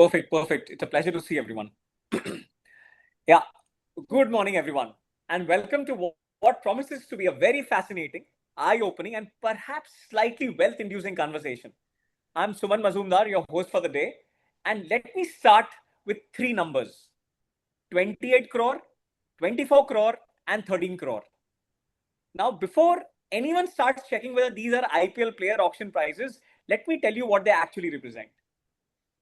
Perfect. It's a pleasure to see everyone. Yeah, good morning, everyone, and welcome to what promises to be a very fascinating, eye-opening, and perhaps slightly wealth-inducing conversation. I'm Suman Mazumdar, your host for the day, and let me start with three numbers: 28 crore, 24 crore, and 13 crore. Now, before anyone starts checking whether these are IPL player auction prices, let me tell you what they actually represent.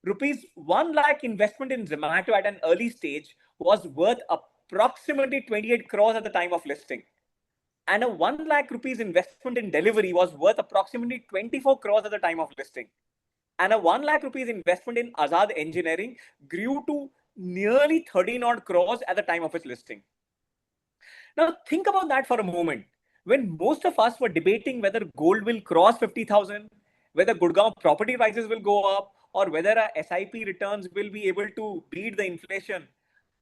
Rupees 1 lakh investment in Zomato at an early stage was worth approximately 28 crores at the time of listing. And a 1 lakh rupees investment in delivery was worth approximately 24 crores at the time of listing. And a 1 lakh rupees investment in Azad Engineering grew to nearly 13 odd crores at the time of its listing. Now, think about that for a moment. When most of us were debating whether gold will cross 50,000, whether Gurgaon property prices will go up, or whether our SIP returns will be able to beat the inflation,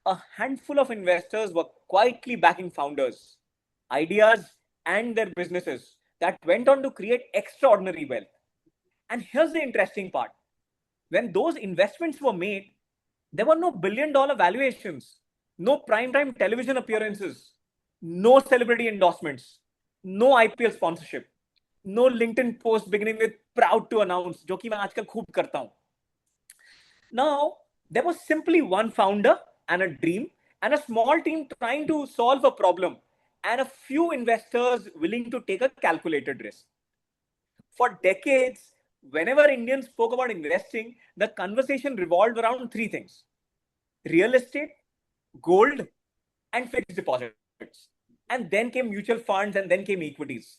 a handful of investors were quietly backing founders, ideas, and their businesses that went on to create extraordinary wealth. And here's the interesting part: when those investments were made, there were no billion-dollar valuations, no primetime television appearances, no celebrity endorsements, no IPL sponsorship, no LinkedIn post beginning with proud to announce, जो कि मैं आजकल खूब करता हूँ. Now, there was simply one founder and a dream and a small team trying to solve a problem and a few investors willing to take a calculated risk. For decades, whenever Indians spoke about investing, the conversation revolved around three things: real estate, gold, and fixed deposits. And then came mutual funds, and then came equities.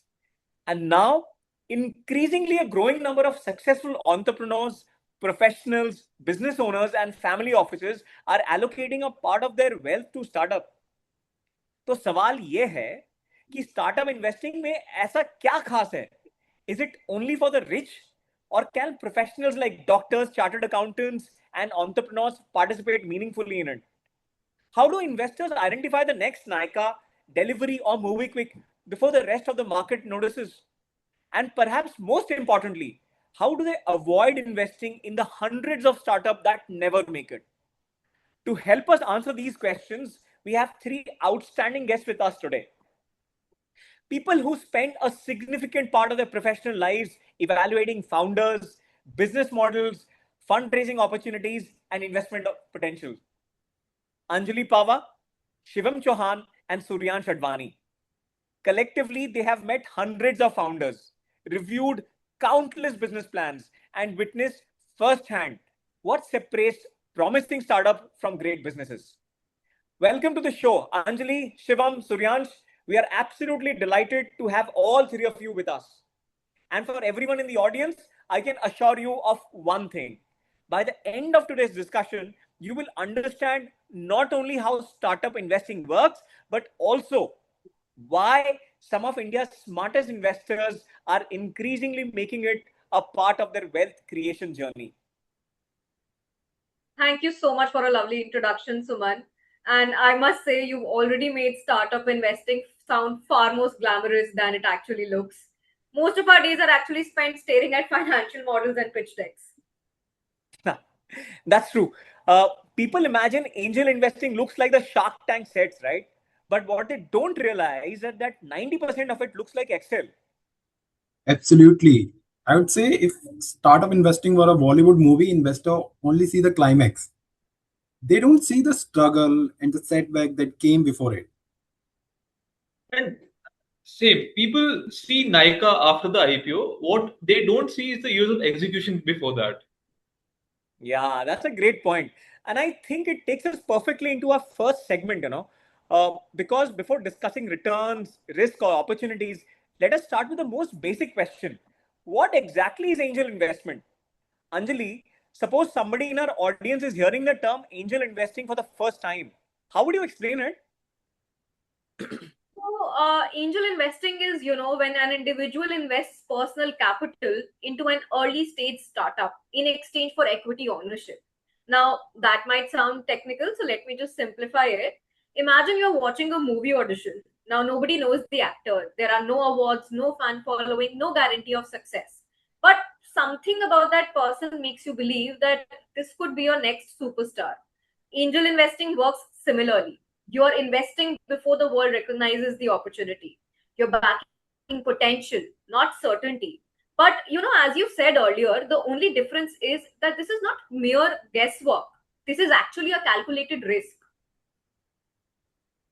And now, increasingly, a growing number of successful entrepreneurs, professionals, business owners, and family offices are allocating a part of their wealth to startup. तो सवाल ये है कि startup investing में ऐसा क्या खास है? Is it only for the rich, or can professionals like doctors, chartered accountants, and entrepreneurs participate meaningfully in it? How do investors identify the next Nykaa, Delivery, or MovieQuick before the rest of the market notices? And perhaps most importantly, how do they avoid investing in the hundreds of startups that never make it? To help us answer these questions, we have three outstanding guests with us today. People who spend a significant part of their professional lives evaluating founders, business models, fundraising opportunities, and investment potential. Anjali Pava, Shivam Chauhan, and Suryansh Advani. Collectively, they have met hundreds of founders, reviewed countless business plans, and witnessed firsthand what separates promising startups from great businesses. Welcome to the show, Anjali, Shivam, Suryansh. We are absolutely delighted to have all three of you with us. And for everyone in the audience, I can assure you of one thing. By the end of today's discussion, you will understand not only how startup investing works, but also why some of India's smartest investors are increasingly making it a part of their wealth creation journey. Thank you so much for a lovely introduction, Suman. And I must say, you've already made startup investing sound far more glamorous than it actually looks. Most of our days are actually spent staring at financial models and pitch decks. That's true. People imagine angel investing looks like the Shark Tank sets, right? But what they don't realize is that 90% of it looks like Excel. Absolutely. I would say if startup investing were a Bollywood movie, investor only see the climax. They don't see the struggle and the setback that came before it. And say people see Nykaa after the IPO. What they don't see is the years of execution before that. Yeah, that's a great point. And I think it takes us perfectly into our first segment, because before discussing returns, risk, or opportunities, let us start with the most basic question: what exactly is angel investment? Anjali, suppose somebody in our audience is hearing the term angel investing for the first time. How would you explain it? Angel investing is, when an individual invests personal capital into an early stage startup in exchange for equity ownership. Now, that might sound technical, so let me just simplify it. Imagine you're watching a movie audition. Now, nobody knows the actor. There are no awards, no fan following, no guarantee of success. But something about that person makes you believe that this could be your next superstar. Angel investing works similarly. You're investing before the world recognizes the opportunity. You're backing potential, not certainty. But as you said earlier, the only difference is that this is not mere guesswork. This is actually a calculated risk.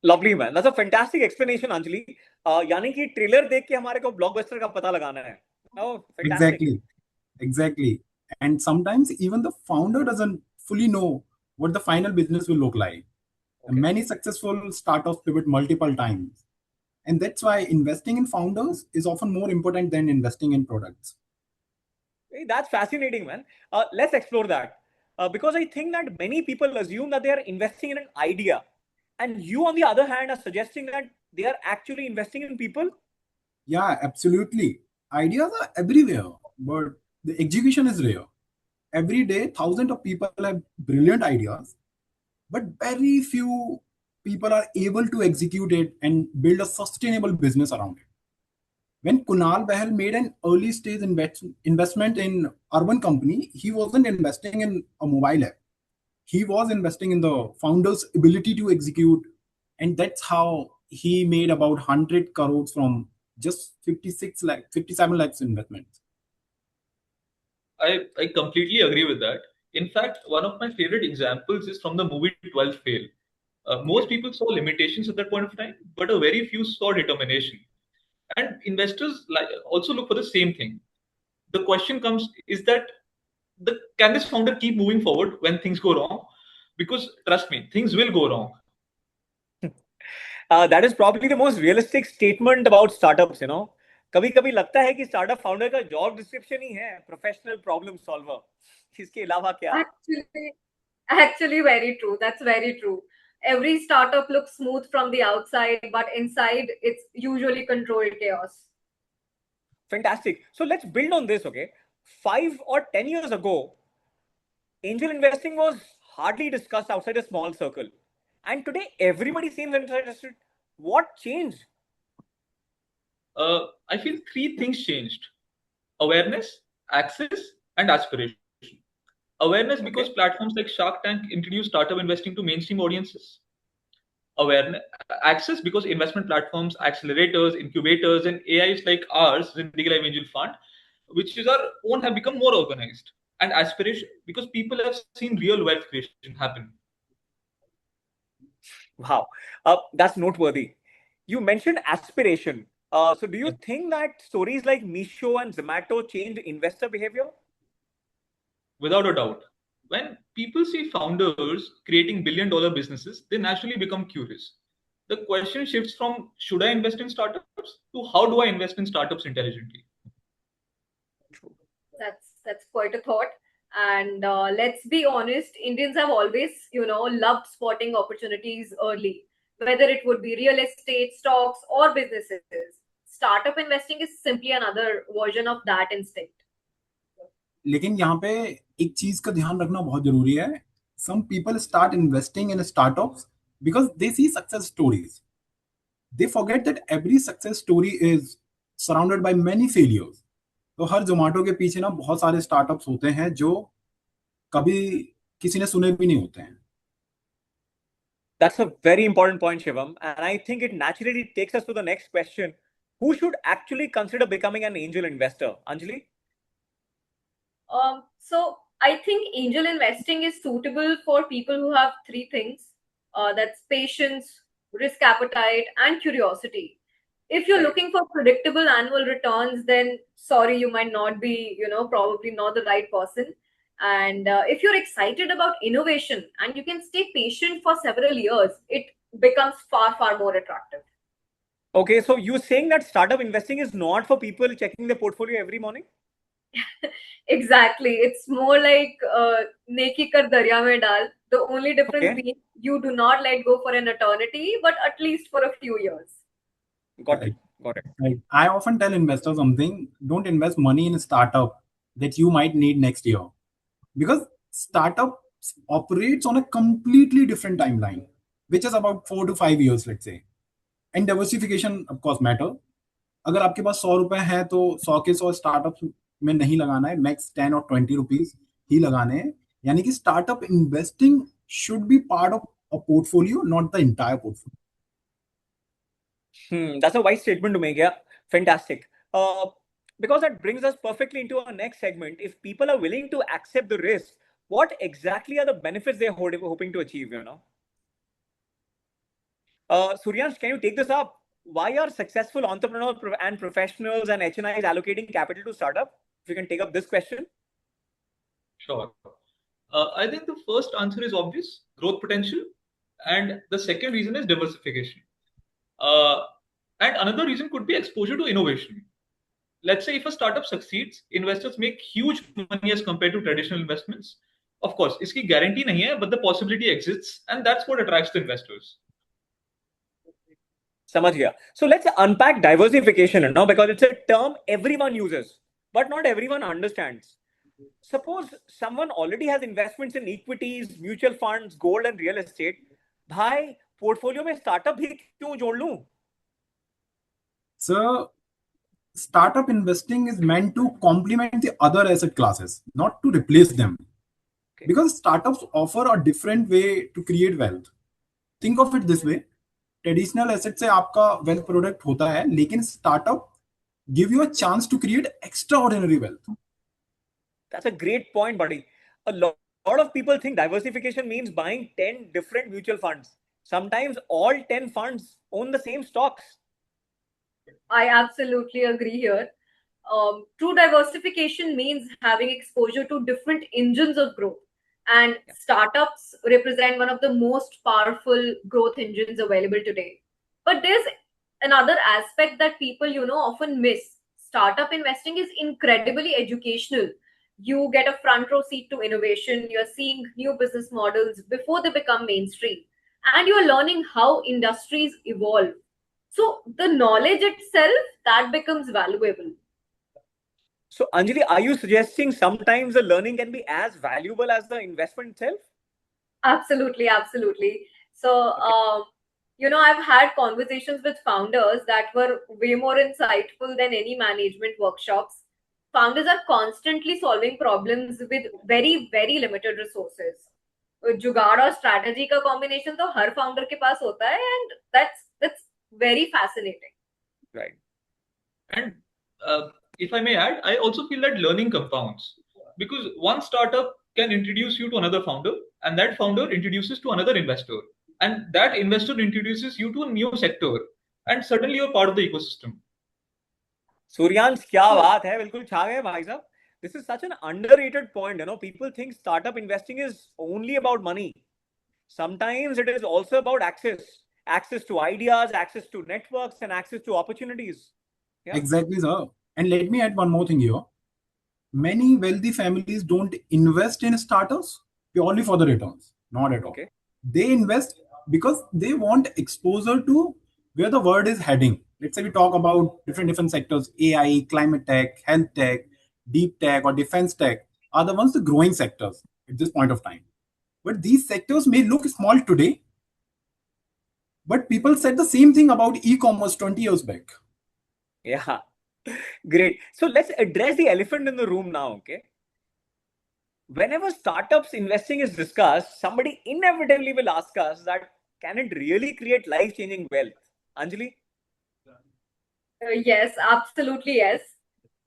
Lovely, man. That's a fantastic explanation, Anjali. यानी कि trailer देख के हमारे को blockbuster का पता लगाना है. Oh, fantastic. Exactly. And sometimes even the founder doesn't fully know what the final business will look like. Okay. Many successful startups pivot multiple times. And that's why investing in founders is often more important than investing in products. Hey, that's fascinating, man. Let's explore that. Because I think that many people assume that they are investing in an idea. And you, on the other hand, are suggesting that they are actually investing in people? Yeah, absolutely. Ideas are everywhere, but the execution is rare. Every day, thousands of people have brilliant ideas, but very few people are able to execute it and build a sustainable business around it. When Kunal Bahal made an early stage investment in Urban Company, he wasn't investing in a mobile app. He was investing in the founder's ability to execute, and that's how he made about 100 crores from just 57 lakhs investments. I completely agree with that. In fact, one of my favorite examples is from the movie 12th Fail. Most people saw limitations at that point of time, but a very few saw determination. And investors also look for the same thing. The question comes, is that can this founder keep moving forward when things go wrong? Because trust me, things will go wrong. That is probably the most realistic statement about startups, कभी-कभी लगता है कि startup founder का job description ही है professional problem solver. इसके अलावा क्या? Actually very true. That's very true. Every startup looks smooth from the outside, but inside it's usually controlled chaos. Fantastic. So let's build on this, okay? 5 or 10 years ago, angel investing was hardly discussed outside a small circle. And today, everybody seems interested. What changed? I feel three things changed: awareness, access, and aspiration. Awareness because platforms like Shark Tank introduce startup investing to mainstream audiences. Awareness, access because investment platforms, accelerators, incubators, and AIs like ours, Zindagi Life Angel Fund, which is our own, have become more organized. And aspiration because people have seen real wealth creation happen. Wow, that's noteworthy. You mentioned aspiration. So do you think that stories like Meesho and Zomato changed investor behavior? Without a doubt. When people see founders creating billion-dollar businesses, they naturally become curious. The question shifts from should I invest in startups to how do I invest in startups intelligently? That's quite a thought. And let's be honest, Indians have always, loved spotting opportunities early, whether it would be real estate, stocks, or businesses. Startup investing is simply another version of that instinct. लेकिन यहाँ पे एक चीज का ध्यान रखना बहुत जरूरी है. Some people start investing in startups because they see success stories. They forget that every success story is surrounded by many failures. तो हर जोमेटो के पीछे ना बहुत सारे स्टार्टअप्स होते हैं जो कभी किसी ने सुने भी नहीं होते हैं. That's a very important point, Shivam, and I think it naturally takes us to the next question. Who should actually consider becoming an angel investor? Anjali? So I think angel investing is suitable for people who have three things. That's patience, risk appetite, and curiosity. If you're looking for predictable annual returns, then sorry, you might not be, probably not the right person. And if you're excited about innovation and you can stay patient for several years, it becomes far, far more attractive. Okay, so you're saying that startup investing is not for people checking their portfolio every morning? Exactly. It's more like neki kar darya mein dal. The only difference being you do not let go for an eternity, but at least for a few years. Got it. Right. I often tell investors something: don't invest money in a startup that you might need next year, because startup operates on a completely different timeline, which is about 4 to 5 years, let's say. And diversification, of course, matter. अगर आपके पास 100 रुपए हैं तो 100 के 100 startups में नहीं लगाना है, मैक्स 10 और 20 रुपीज ही लगाने हैं. यानी कि startup investing should be part of a portfolio, not the entire portfolio. That's a wise statement to make. Yeah, fantastic. Because that brings us perfectly into our next segment. If people are willing to accept the risk, what exactly are the benefits they're hoping to achieve? Suryansh, can you take this up? Why are successful entrepreneurs and professionals and HNIs allocating capital to startup? If you can take up this question. Sure. I think the first answer is obvious, growth potential. And the second reason is diversification. And another reason could be exposure to innovation. Let's say if a startup succeeds, investors make huge money as compared to traditional investments. Of course, iski guarantee nahi hai, but the possibility exists, and that's what attracts the investors. समझ गया. So let's unpack diversification now, because it's a term everyone uses, but not everyone understands. Suppose someone already has investments in equities, mutual funds, gold and real estate. भाई portfolio में startup भी क्यों जोड़ लूं? So, startup investing is meant to complement the other asset classes, not to replace them. Okay. Because startups offer a different way to create wealth. Think of it this way: traditional asset से आपका wealth product होता है, लेकिन startup give you a chance to create extraordinary wealth. That's a great point, buddy. A lot of people think diversification means buying 10 different mutual funds. Sometimes all 10 funds own the same stocks. I absolutely agree here. True diversification means having exposure to different engines of growth. And startups represent one of the most powerful growth engines available today. But there's another aspect that people, often miss. Startup investing is incredibly educational. You get a front row seat to innovation. You're seeing new business models before they become mainstream. And you're learning how industries evolve. So the knowledge itself, that becomes valuable. So, Anjali, are you suggesting sometimes the learning can be as valuable as the investment itself? Absolutely, absolutely. So, I've had conversations with founders that were way more insightful than any management workshops. Founders are constantly solving problems with very, very limited resources. जुगाड़ और strategy का combination तो हर founder के पास होता है, and that's very fascinating. Right. And if I may add, I also feel that learning compounds, because one startup can introduce you to another founder, and that founder introduces to another investor, and that investor introduces you to a new sector, and suddenly you're part of the ecosystem. Suryansh, क्या बात है, बिल्कुल छा गए भाई साहब. This is such an underrated point. People think startup investing is only about money. Sometimes it is also about access to ideas, access to networks, and access to opportunities. Yeah. Exactly, sir. And let me add one more thing here. Many wealthy families don't invest in startups purely for the returns. Not at all. Okay. They invest because they want exposure to where the world is heading. Let's say we talk about different sectors: AI, climate tech, health tech, deep tech, or defense tech are the ones, the growing sectors at this point of time. But these sectors may look small today, but people said the same thing about e-commerce 20 years back. Yeah. Great. So let's address the elephant in the room now, okay? Whenever startups investing is discussed, somebody inevitably will ask us that, can it really create life-changing wealth? Anjali? Yes, absolutely yes.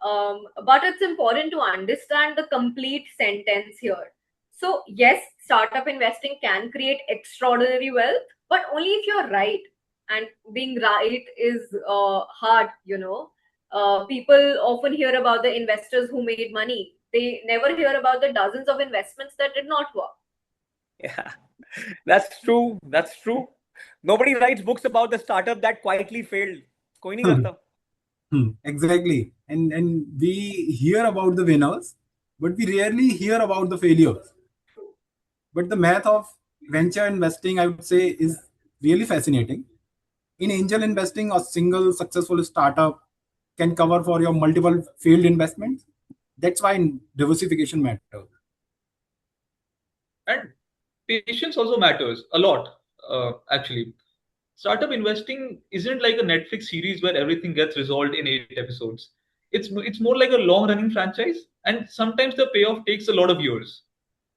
But it's important to understand the complete sentence here. So yes, startup investing can create extraordinary wealth, but only if you're right. And being right is hard, People often hear about the investors who made money. They never hear about the dozens of investments that did not work. Yeah, that's true. That's true. Nobody writes books about the startup that quietly failed. कोई नहीं करता. Exactly. And we hear about the winners, but we rarely hear about the failures. But the math of venture investing, I would say, is really fascinating. In angel investing, a single successful startup can cover for your multiple failed investments. That's why diversification matters. And patience also matters a lot, actually. Startup investing isn't like a Netflix series where everything gets resolved in 8 episodes. It's more like a long running franchise, and sometimes the payoff takes a lot of years.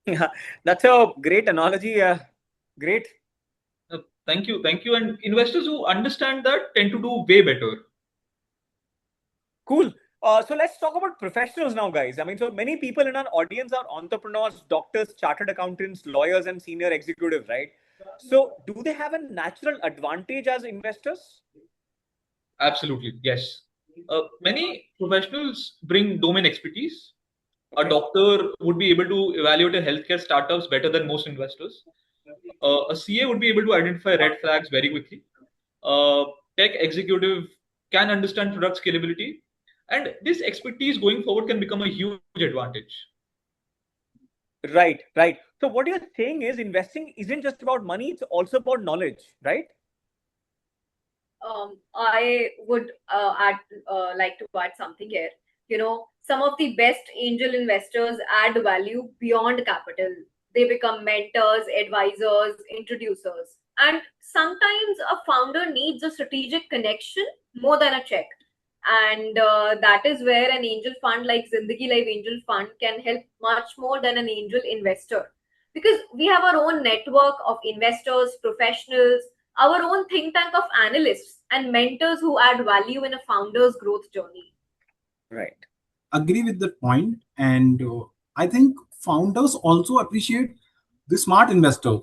Yeah, that's a great analogy. Great. Thank you. And investors who understand that tend to do way better. Cool. So let's talk about professionals now, guys. I mean, so many people in our audience are entrepreneurs, doctors, chartered accountants, lawyers, and senior executives, right? So do they have a natural advantage as investors? Absolutely, yes. Many professionals bring domain expertise. A Okay. doctor would be able to evaluate a healthcare startups better than most investors. A CA would be able to identify red flags very quickly. A tech executive can understand product scalability, and this expertise going forward can become a huge advantage. Right, right. So what you're saying is investing isn't just about money, it's also about knowledge, right? I would like to add something here. Some of the best angel investors add value beyond capital. They become mentors, advisors, introducers. And sometimes a founder needs a strategic connection more than a check. And that is where an angel fund like Zindagi Life Angel Fund can help much more than an angel investor. Because we have our own network of investors, professionals, our own think tank of analysts and mentors who add value in a founder's growth journey. Right. Agree with that point, and I think founders also appreciate the smart investors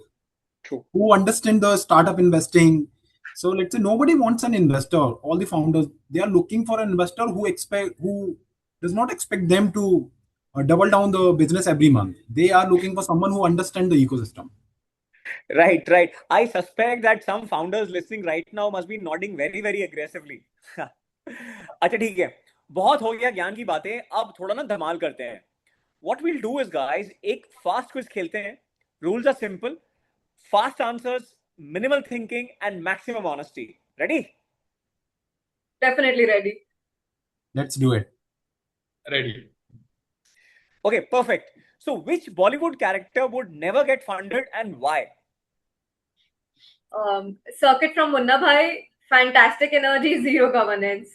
True. who understand the startup investing. So let's say nobody wants an investor. All the founders, they are looking for an investor who does not expect them to double down the business every month. They are looking for someone who understands the ecosystem. Right, right. I suspect that some founders listening right now must be nodding very, very aggressively. अच्छा ठीक है, बहुत हो गया ज्ञान की बातें, अब थोड़ा ना धमाल करते हैं. What we'll do is, guys, एक fast quiz खेलते हैं. Rules are simple: fast answers, minimal thinking, and maximum honesty. Ready? Definitely ready. Let's do it. Ready. Okay, perfect. So, which Bollywood character would never get funded and why? Circuit from Munna Bhai, fantastic energy, zero governance.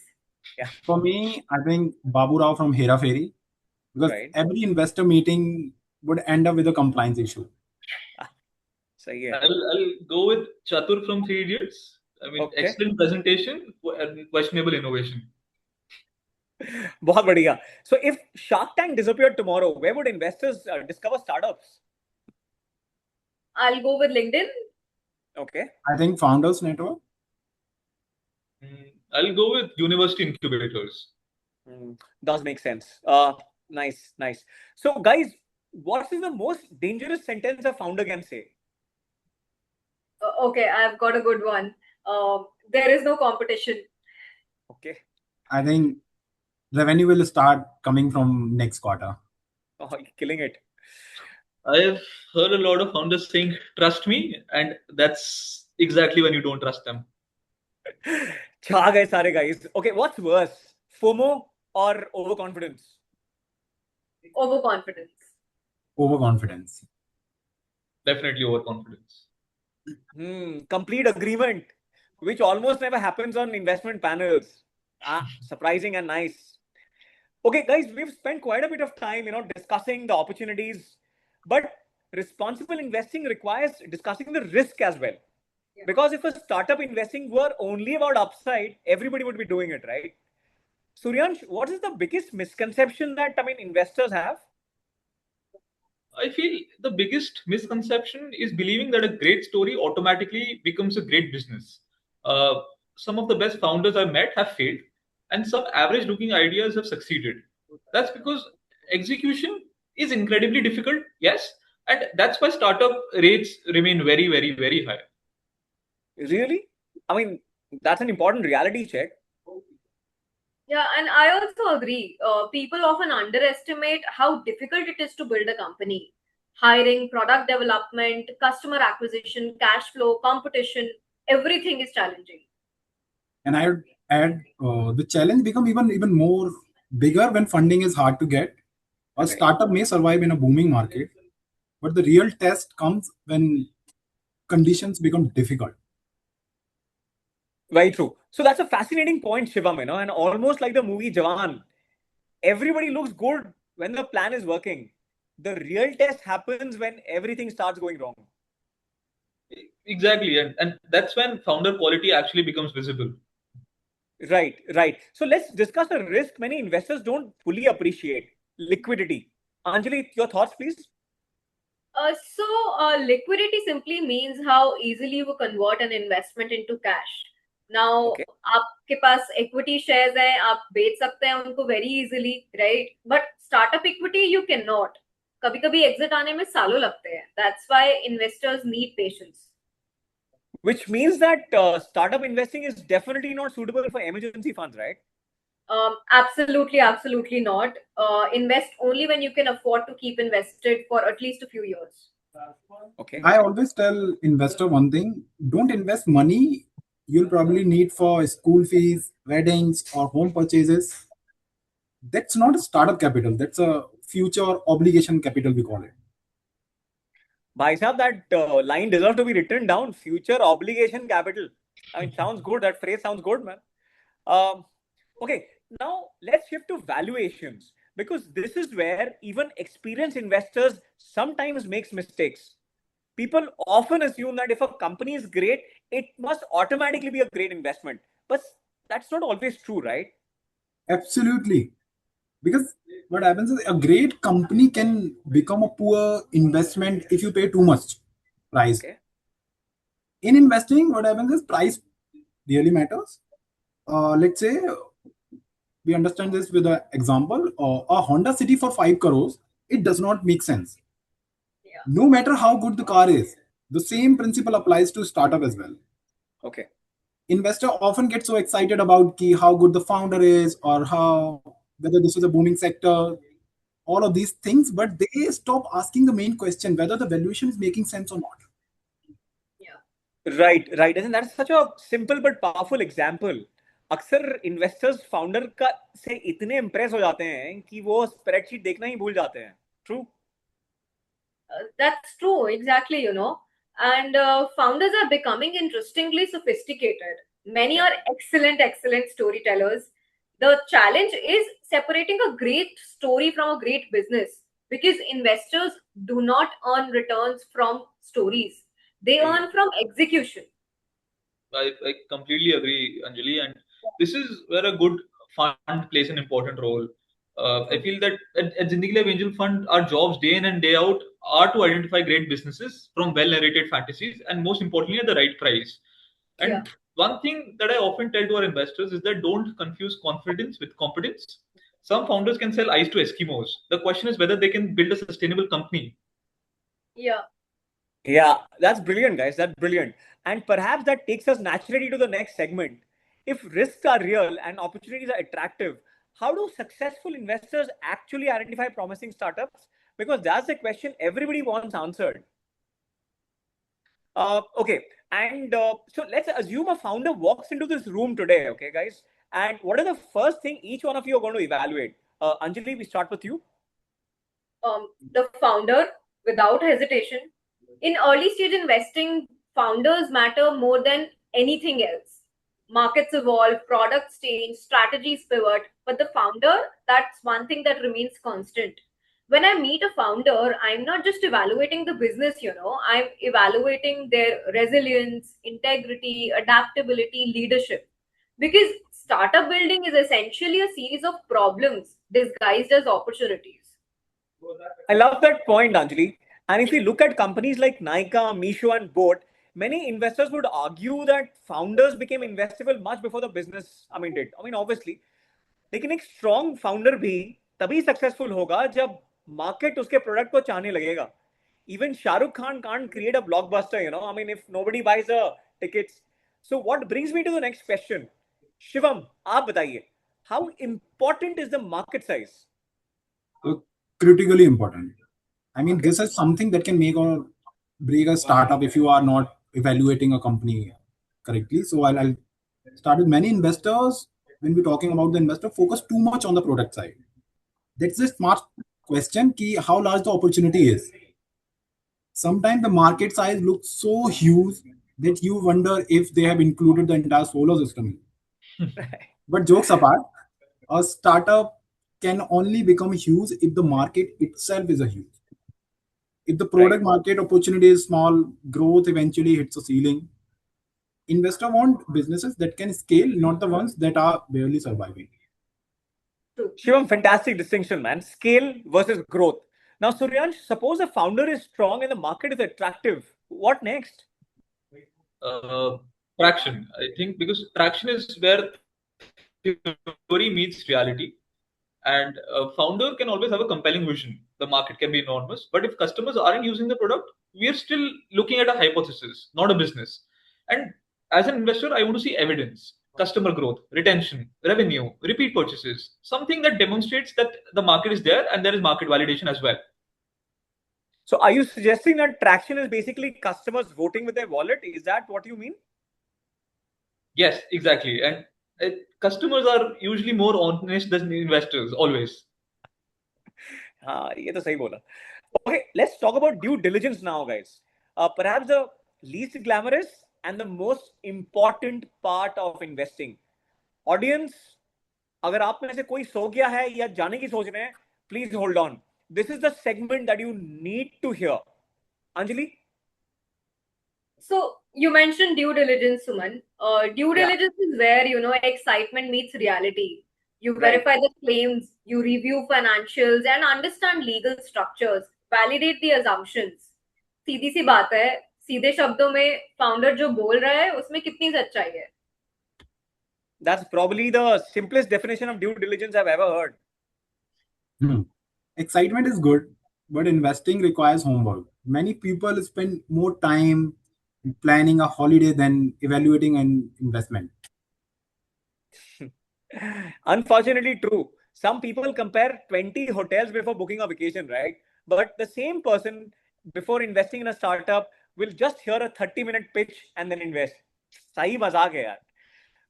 Yeah, For me, I think Babu Rao from Hera Fairy, because right. every investor meeting would end up with a compliance issue. सही है. I'll go with Chatur from Three Idiots. I mean, Okay. excellent presentation and questionable innovation. बहुत बढ़िया. So, if Shark Tank disappeared tomorrow, where would investors discover startups? I'll go with LinkedIn. Okay. I think Founders Network. I'll go with university incubators. Does make sense. Nice, nice. So, guys, what is the most dangerous sentence a founder can say? Okay, I've got a good one. There is no competition. Okay. I think revenue will start coming from next quarter. Oh, you're killing it. I've heard a lot of founders saying, trust me, and that's exactly when you don't trust them. छा गए सारे guys. Okay, what's worse, FOMO or overconfidence? Overconfidence. Overconfidence. Definitely overconfidence. Complete agreement, which almost never happens on investment panels. Surprising and nice. Okay, guys, we've spent quite a bit of time, discussing the opportunities, but responsible investing requires discussing the risk as well. Yeah. Because if a startup investing were only about upside, everybody would be doing it, right? Suryansh, what is the biggest misconception that investors have? I feel the biggest misconception is believing that a great story automatically becomes a great business. Some of the best founders I've met have failed, and some average looking ideas have succeeded. That's because execution is incredibly difficult, yes, and that's why startup rates remain very, very, very high. Really? That's an important reality check. Yeah, and I also agree. People often underestimate how difficult it is to build a company. Hiring, product development, customer acquisition, cash flow, competition, everything is challenging. And I would add the challenge become even more bigger when funding is hard to get. A startup may survive in a booming market, but the real test comes when conditions become difficult. Very true. So that's a fascinating point, Shivam, and almost like the movie Jawan. everybody looks good when the plan is working. The real test happens when everything starts going wrong. Exactly, and that's when founder quality actually becomes visible. Right, right. So let's discuss a risk many investors don't fully appreciate: liquidity. Anjali, your thoughts, please. Liquidity simply means how easily you convert an investment into cash. Now, Okay. आपके पास equity shares हैं, आप बेच सकते हैं उनको very easily, right? But startup equity you cannot. कभी-कभी exit आने में सालों लगते हैं. That's why investors need patience. Which means that startup investing is definitely not suitable for emergency funds, right? Absolutely not. Invest only when you can afford to keep invested for at least a few years. Okay. I always tell investor one thing: don't invest money you'll probably need for school fees, weddings, or home purchases. That's not a startup capital. That's a future obligation capital, we call it. Bhai Sahab, that line deserves to be written down. Future obligation capital. I mean, sounds good. That phrase sounds good, man. Okay, now let's shift to valuations, because this is where even experienced investors sometimes makes mistakes. People often assume that if a company is great, it must automatically be a great investment. But that's not always true, right? Absolutely. Because what happens is a great company can become a poor investment if you pay too much price. Okay. In investing, what happens is price really matters. Let's say we understand this with an example. A Honda City for 5 crores, it does not make sense. Yeah. No matter how good the car is, the same principle applies to startup as well. Okay. Investor often get so excited about how good the founder is or how whether this is a booming sector, all of these things, but they stop asking the main question whether the valuation is making sense or not. Right, right. And that's such a simple but powerful example. अक्सर investors founder का से इतने impress हो जाते हैं कि वो spreadsheet देखना ही भूल जाते हैं. True. That's true, exactly, And founders are becoming interestingly sophisticated. Many are excellent storytellers. The challenge is separating a great story from a great business, because investors do not earn returns from stories, they earn from execution. I completely agree, Anjali, and this is where a good fund plays an important role. I feel that at Zindagi Life Angel Fund, our jobs day in and day out are to identify great businesses from well-narrated fantasies, and most importantly, at the right price. And one thing that I often tell to our investors is that don't confuse confidence with competence. Some founders can sell ice to Eskimos. The question is whether they can build a sustainable company. Yeah, that's brilliant, guys. That's brilliant. And perhaps that takes us naturally to the next segment. If risks are real and opportunities are attractive, how do successful investors actually identify promising startups? Because that's the question everybody wants answered. Okay, and so let's assume a founder walks into this room today, okay, guys? And what are the first thing each one of you are going to evaluate? Anjali, we start with you. The founder, without hesitation. In early stage investing, founders matter more than anything else. Markets evolve, products change, strategies pivot, but the founder, that's one thing that remains constant. When I meet a founder, I'm not just evaluating the business, I'm evaluating their resilience, integrity, adaptability, leadership. Because startup building is essentially a series of problems disguised as opportunities. I love that point, Anjali. And if we look at companies like Nykaa, Meesho, and Boat, many investors would argue that founders became investable much before the business, did. Obviously. लेकिन एक strong founder भी तभी successful होगा जब market उसके product को चाहने लगेगा. Even Shah Rukh Khan can't create a blockbuster, if nobody buys the tickets. So what brings me to the next question. Shivam, आप बताइए. How important is the market size? Critically important. This is something that can make or break a startup if you are not evaluating a company correctly. So I'll start with many investors. When we're talking about the investor, focus too much on the product side. That's a smart question, how large the opportunity is. Sometimes the market size looks so huge that you wonder if they have included the entire solar system. But jokes apart, a startup can only become huge if the market itself is a huge. If the product market opportunity is small, growth eventually hits a ceiling. Investor want businesses that can scale, not the ones that are barely surviving. Shivam, fantastic distinction, man. Scale versus growth. Now, Suryansh, suppose a founder is strong and the market is attractive. What next? Traction, I think, because traction is where theory meets reality. And a founder can always have a compelling vision. The market can be enormous, but if customers aren't using the product, we are still looking at a hypothesis, not a business. And as an investor, I want to see evidence, customer growth, retention, revenue, repeat purchases, something that demonstrates that the market is there and there is market validation as well. So, are you suggesting that traction is basically customers voting with their wallet? Is that what you mean? Yes, exactly. And customers are usually more honest than investors, always. ये तो सही बोला. Okay, let's talk about due diligence now, guys. Perhaps the least glamorous and the most important part of investing. Audience, अगर आप में से कोई सो गया है या जाने की सोच रहे हैं, please hold on. This is the segment that you need to hear. Anjali? So you mentioned due diligence, Suman. Due diligence is where, excitement meets reality. You verify the claims, you review financials and understand legal structures, validate the assumptions. सीधी सी बात है, सीधे शब्दों में founder जो बोल रहा है उसमें कितनी सच्चाई है? That's probably the simplest definition of due diligence I've ever heard. Excitement is good, but investing requires homework. Many people spend more time planning a holiday than evaluating an investment. Unfortunately, true. Some people compare 20 hotels before booking a vacation, right? But the same person, before investing in a startup, will just hear a 30-minute pitch and then invest. Sahi mazak hai yaar.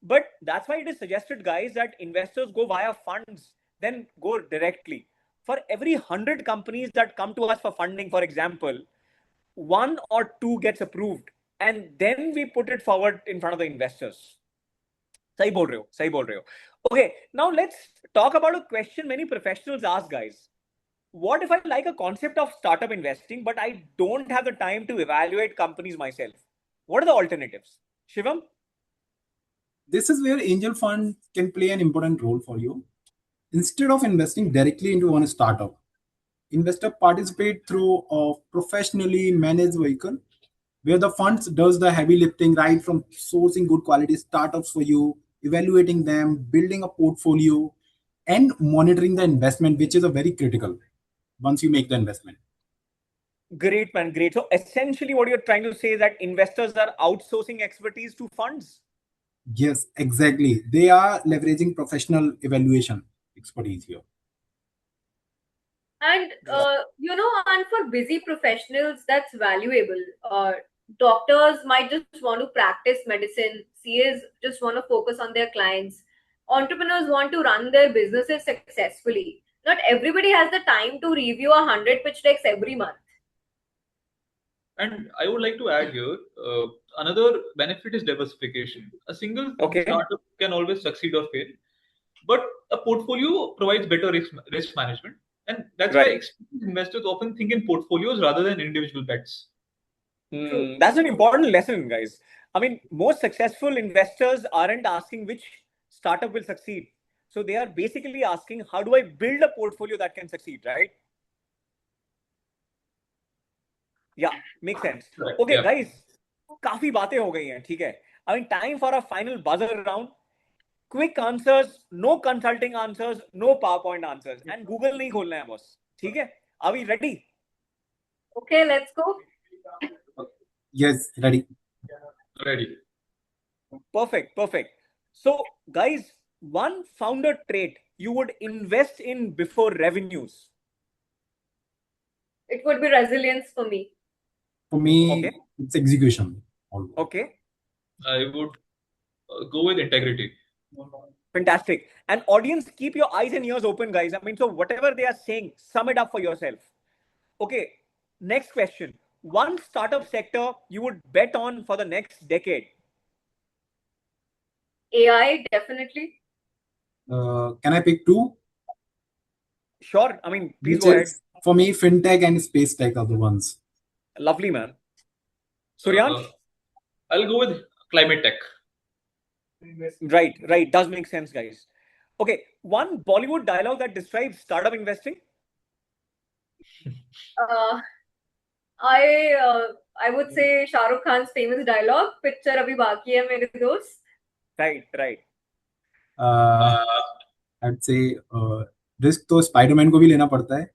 But that's why it is suggested, guys, that investors go via funds, then go directly. For every 100 companies that come to us for funding, for example, 1 or 2 gets approved, and then we put it forward in front of the investors. सही बोल रहे हो. Okay, now let's talk about a question many professionals ask, guys. What if I like a concept of startup investing, but I don't have the time to evaluate companies myself? What are the alternatives? Shivam? This is where angel fund can play an important role for you. Instead of investing directly into one startup, investor participate through a professionally managed vehicle where the funds does the heavy lifting, right from sourcing good quality startups for you, evaluating them, building a portfolio, and monitoring the investment, which is a very critical once you make the investment. Great, man, great. So essentially what you're trying to say is that investors are outsourcing expertise to funds. Yes, exactly. They are leveraging professional evaluation expertise here. And, and for busy professionals, that's valuable. Doctors might just want to practice medicine. CAs just want to focus on their clients. Entrepreneurs want to run their businesses successfully. Not everybody has the time to review 100 pitch decks every month. And I would like to add here, another benefit is diversification. A single startup can always succeed or fail, but a portfolio provides better risk management. And that's why experienced investors often think in portfolios rather than individual bets. That's an important lesson, guys. I mean, most successful investors aren't asking which startup will succeed. So they are basically asking, how do I build a portfolio that can succeed, right? Yeah, makes sense. Okay, guys, काफी बातें हो गई हैं, ठीक है? I mean, time for a final buzzer round. Quick answers, no consulting answers, no PowerPoint answers, and Google नहीं खोलना है, boss. ठीक है? Are we ready? Okay, let's go. Yes, ready. Ready. Perfect. So, guys, one founder trait you would invest in before revenues. It would be resilience for me. For me, it's execution. Okay. I would go with integrity. Fantastic. And audience, keep your eyes and ears open, guys. I mean, so whatever they are saying, sum it up for yourself. Okay. Next question. One startup sector you would bet on for the next decade? AI, definitely. Can I pick 2? Sure. I mean, please go ahead. For me, fintech and space tech are the ones. Lovely, man. Suryansh? I'll go with climate tech. Right. Does make sense, guys. Okay, one Bollywood dialogue that describes startup investing. I would say Shah Rukh Khan's famous dialogue, "Picture abhi baki hai mere dost." Right. I'd say risk तो Spiderman को भी लेना पड़ता है.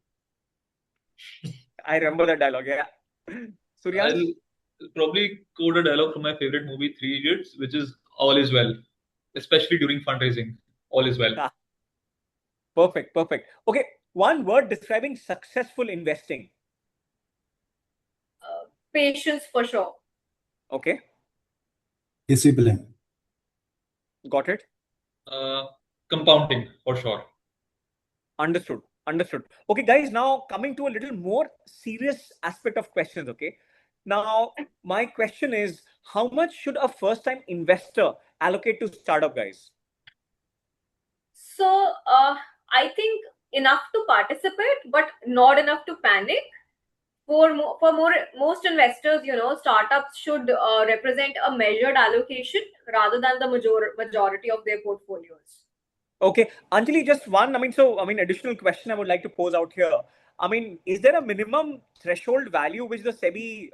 I remember that dialogue. Yeah. Suryansh? I'll probably quote a dialogue from my favorite movie, Three Idiots, which is "All is well," especially during fundraising. All is well. Ah, perfect. Okay, one word describing successful investing. Patience for sure. Okay, Discipline. got it. Compounding for sure. Understood. Okay, guys, now coming to a little more serious aspect of questions, okay? Now, my question is, how much should a first-time investor allocate to startup, guys? So, I think enough to participate, but not enough to panic. Most investors, startups should represent a measured allocation rather than the majority of their portfolios. Okay, Anjali, just one, additional question I would like to pose out here. Is there a minimum threshold value which the SEBI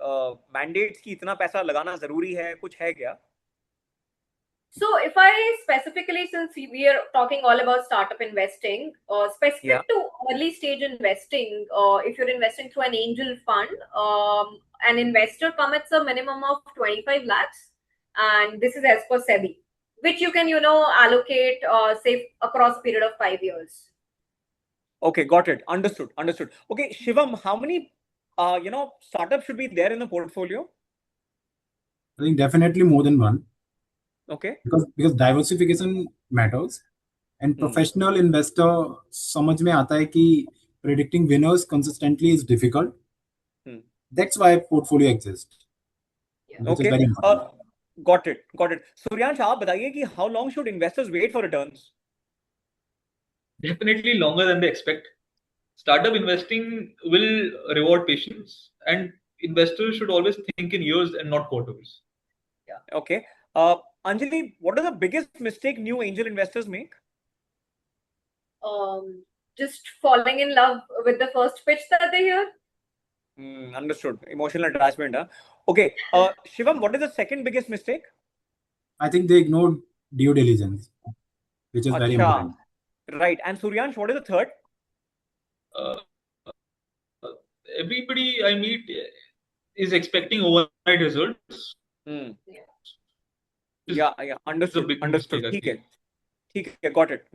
mandates कि इतना पैसा लगाना जरूरी है, कुछ है क्या? So if I specifically, since we are talking all about startup investing, specific to early stage investing, if you're investing through an angel fund, an investor commits a minimum of 25 lakhs, and this is as per SEBI, which you can, allocate, say, across a period of 5 years. Okay, got it. Understood. Okay, Shivam, how many, startups should be there in the portfolio? I think definitely more than one. Okay. Because diversification matters, and professional investor समझ में आता है कि predicting winners consistently is difficult. That's why portfolio exists. Which is very important. Got it. Suryansh, आप बताइए कि how long should investors wait for returns? Definitely longer than they expect. Startup investing will reward patience, and investors should always think in years and not quarters. Yeah. Okay. Anjali, what is the biggest mistake new angel investors make? Just falling in love with the first pitch that they hear. Understood. Emotional attachment. Huh? Okay. Shivam, what is the second biggest mistake? I think they ignored due diligence, which is very important. Right. And Suryansh, what is the third? Everybody I meet is expecting overnight results. Yeah. Understood. Okay, got it.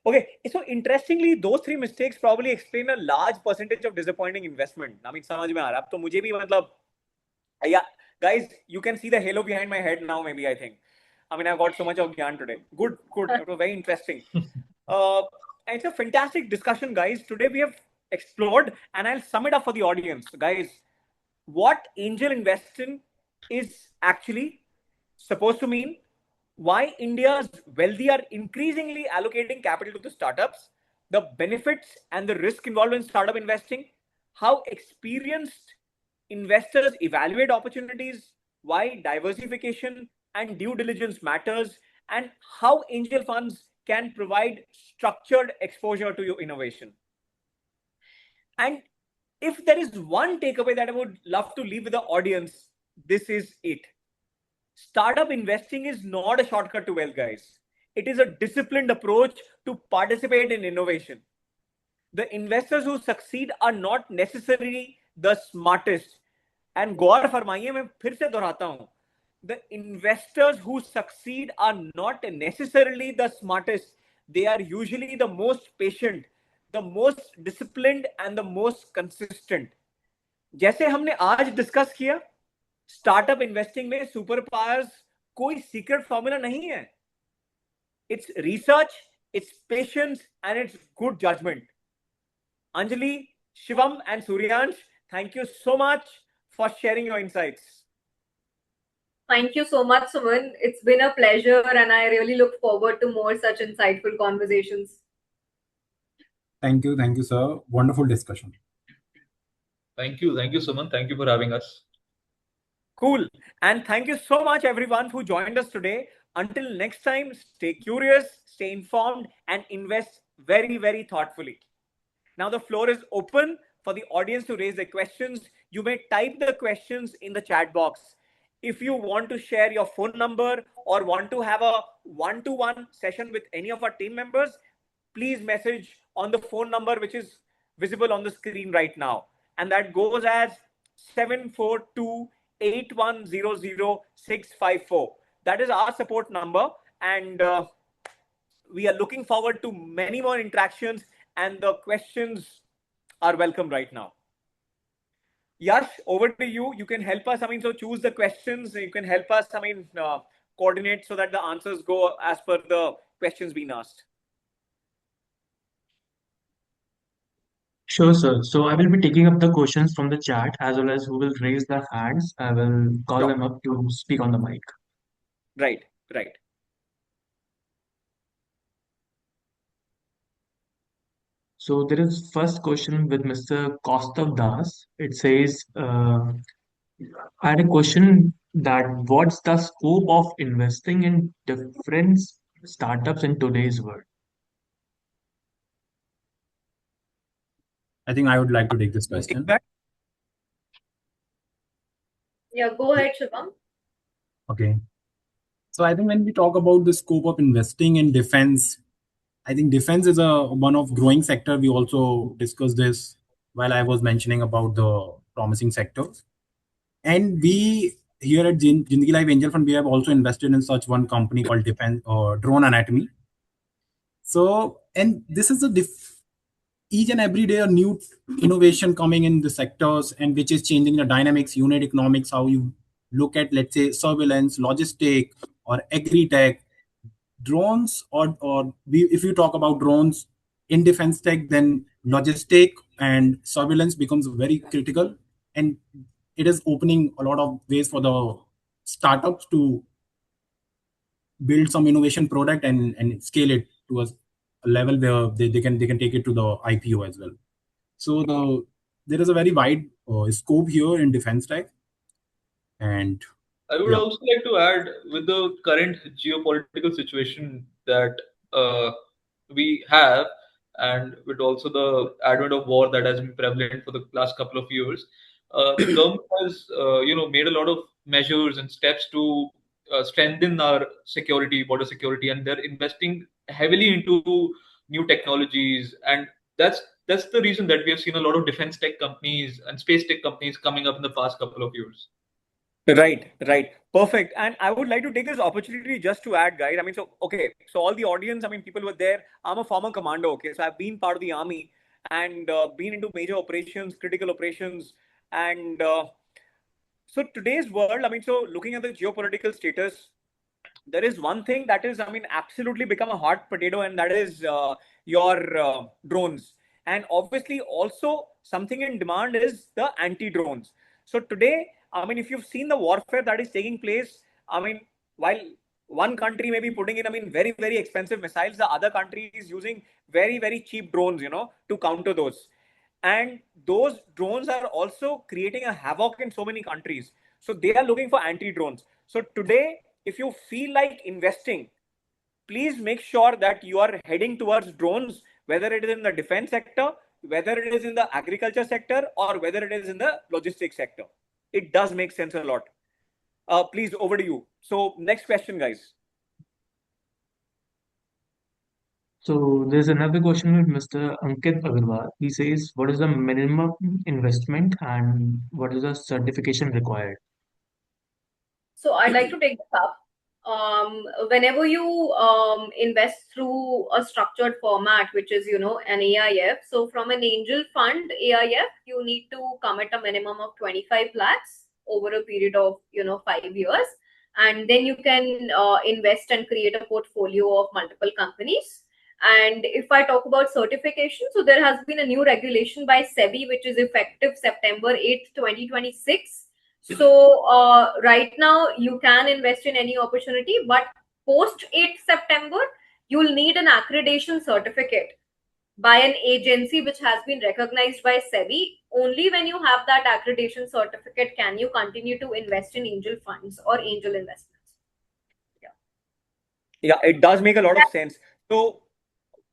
Okay, so interestingly, those three mistakes probably explain a large percentage of disappointing investment. समझ में आ रहा है. अब तो मुझे भी yeah, guys, you can see the halo behind my head now. Maybe I think. I've got so much of gyan today. Good. It was very interesting. It's a fantastic discussion, guys. Today we have explored, and I'll sum it up for the audience, guys. What angel investing is actually supposed to mean, why India's wealthy are increasingly allocating capital to the startups, the benefits and the risk involved in startup investing, how experienced investors evaluate opportunities, why diversification and due diligence matters, and how angel funds can provide structured exposure to your innovation. And if there is one takeaway that I would love to leave with the audience, this is it. Startup investing is not a shortcut to wealth, guys. It is a disciplined approach to participate in innovation. The investors who succeed are not necessarily the smartest. And गौर फरमाइए, मैं फिर से दोहराता हूं. The investors who succeed are not necessarily the smartest. They are usually the most patient, the most disciplined, and the most consistent. जैसे हमने आज discuss किया, स्टार्टअप इन्वेस्टिंग में सुपर पावर्स कोई सीक्रेट फॉर्मूला नहीं है. It's research, it's patience, and it's good judgment. Anjali, Shivam, and Suryansh, thank you so much for sharing your insights. Thank you so much, Suman. It's been a pleasure, and I really look forward to more such insightful conversations. Thank you, sir. Wonderful discussion. Thank you, Suman. Thank you for having us. Cool. And thank you so much, everyone, who joined us today. Until next time, stay curious, stay informed, and invest very, very thoughtfully. Now, the floor is open for the audience to raise their questions. You may type the questions in the chat box. If you want to share your phone number or want to have a one-to-one session with any of our team members, please message on the phone number which is visible on the screen right now. And that goes as 742-8100-654. That is our support number. And we are looking forward to many more interactions, and the questions are welcome right now. Yash, over to you. You can help us. So choose the questions. You can help us, coordinate so that the answers go as per the questions being asked. Sure, sir. So I will be taking up the questions from the chat as well as who will raise their hands. I will call them up to speak on the mic. Right. So there is first question with Mr. Kaustav Das. It says, I had a question that what's the scope of investing in different startups in today's world? I think I would like to take this question. Yeah, go ahead, Shubham. Okay. So I think when we talk about the scope of investing in defense, I think defense is one of growing sector. We also discussed this while I was mentioning about the promising sectors. And we here at Jindagi Life Angel Fund, we have also invested in such one company called Defense or Drone Anatomy. So, and this is each and every day a new innovation coming in the sectors, and which is changing the dynamics, unit economics, how you look at, let's say, surveillance, logistic, or agri-tech, drones, if you talk about drones in defense tech, then logistic and surveillance becomes very critical, and it is opening a lot of ways for the startups to build some innovation product and scale it to a level where they can take it to the IPO as well. So there is a very wide scope here in defense tech. And I would also like to add, with the current geopolitical situation that we have, and with also the advent of war that has been prevalent for the last couple of years, the government has made a lot of measures and steps to strengthen our security, border security, and they're investing heavily into new technologies, and that's the reason that we have seen a lot of defense tech companies and space tech companies coming up in the past couple of years. Right. Perfect. And I would like to take this opportunity just to add, guys. So all the audience, people were there. I'm a former commando. Okay, so I've been part of the army and been into major operations, critical operations, and so today's world. So looking at the geopolitical status, there is one thing that is, absolutely become a hot potato, and that is your drones. And obviously, also something in demand is the anti-drones. So today, if you've seen the warfare that is taking place, while one country may be putting in, very, very expensive missiles, the other country is using very, very cheap drones, to counter those. And those drones are also creating a havoc in so many countries. So they are looking for anti-drones. So today, if you feel like investing, please make sure that you are heading towards drones, whether it is in the defense sector, whether it is in the agriculture sector, or whether it is in the logistics sector. It does make sense a lot. Please, over to you. So next question, guys. So there's another question with Mr. Ankit Agarwal. He says, what is the minimum investment and what is the certification required? So I'd like to take this up. Whenever you invest through a structured format, which is, an AIF. So from an angel fund AIF, you need to commit a minimum of 25 lakhs over a period of, 5 years. And then you can invest and create a portfolio of multiple companies. And if I talk about certification, so there has been a new regulation by SEBI, which is effective September 8th, 2026. So right now you can invest in any opportunity, but post 8th September, you'll need an accreditation certificate. by an agency which has been recognized by SEBI. Only when you have that accreditation certificate can you continue to invest in angel funds or angel investments. Yeah, it does make a lot of sense. So,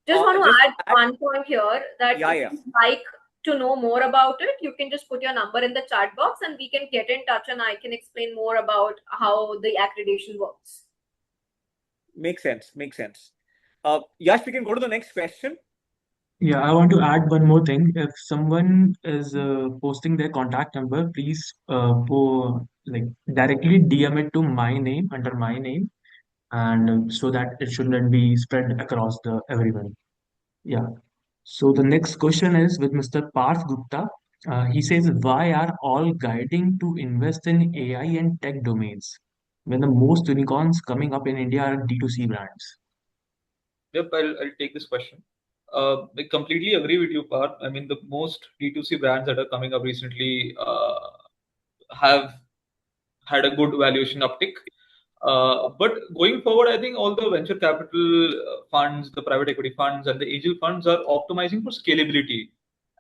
just want to just add one point here that Yeah, if yeah. you'd like to know more about it, you can just put your number in the chat box and we can get in touch and I can explain more about how the accreditation works. Makes sense. Makes sense. Yash, we can go to the next question. Yeah, I want to add one more thing. If someone is posting their contact number, please directly DM it to my name under my name, and so that it shouldn't be spread across the everyone. Yeah. So the next question is with Mr. Parth Gupta. He says, why are all guiding to invest in AI and tech domains when the most unicorns coming up in India are D2C brands? Yep, I'll take this question. I completely agree with you, Parth. I mean, the most D2C brands that are coming up recently have had a good valuation uptick. But going forward, I think all the venture capital funds, the private equity funds, and the angel funds are optimizing for scalability.